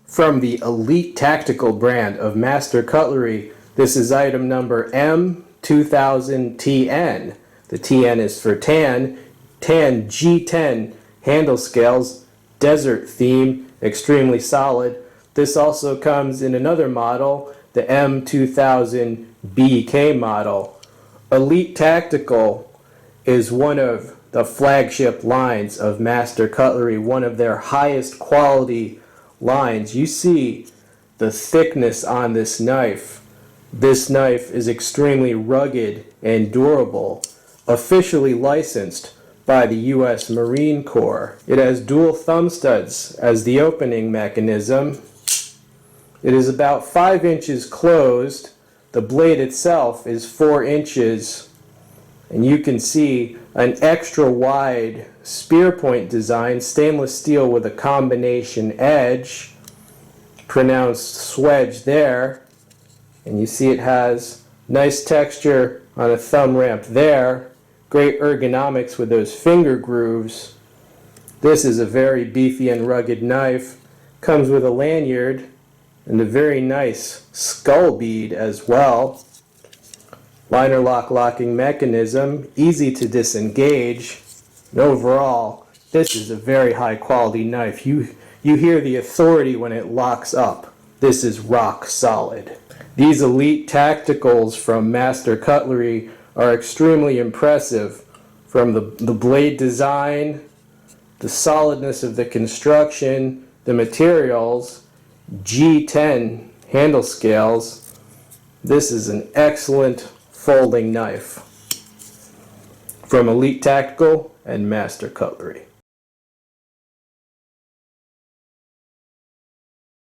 From the elite tactical brand of Master Cutlery, this is item number M-2000TN. The TN is for tan, tan G10 handle scales, desert theme, extremely solid. This also comes in another model, the M-2000BK model. Elite Tactical is one of the flagship lines of Master Cutlery, one of their highest quality lines. You see the thickness on this knife. This knife is extremely rugged and durable, officially licensed by the U.S. Marine Corps. It has dual thumb studs as the opening mechanism. It is about 5 inches closed. The blade itself is 4 inches, and you can see an extra wide spear point design, stainless steel with a combination edge, pronounced swedge there, and you see it has nice texture on a thumb ramp there, great ergonomics with those finger grooves. This is a very beefy and rugged knife. Comes with a lanyard and a very nice skull bead as well. Liner lock locking mechanism, easy to disengage. And overall, this is a very high quality knife. You hear the authority when it locks up. This is rock solid. These elite tacticals from Master Cutlery are extremely impressive, from the blade design, the solidness of the construction, the materials, G10 handle scales. This is an excellent folding knife from Elite Tactical and Master Cutlery.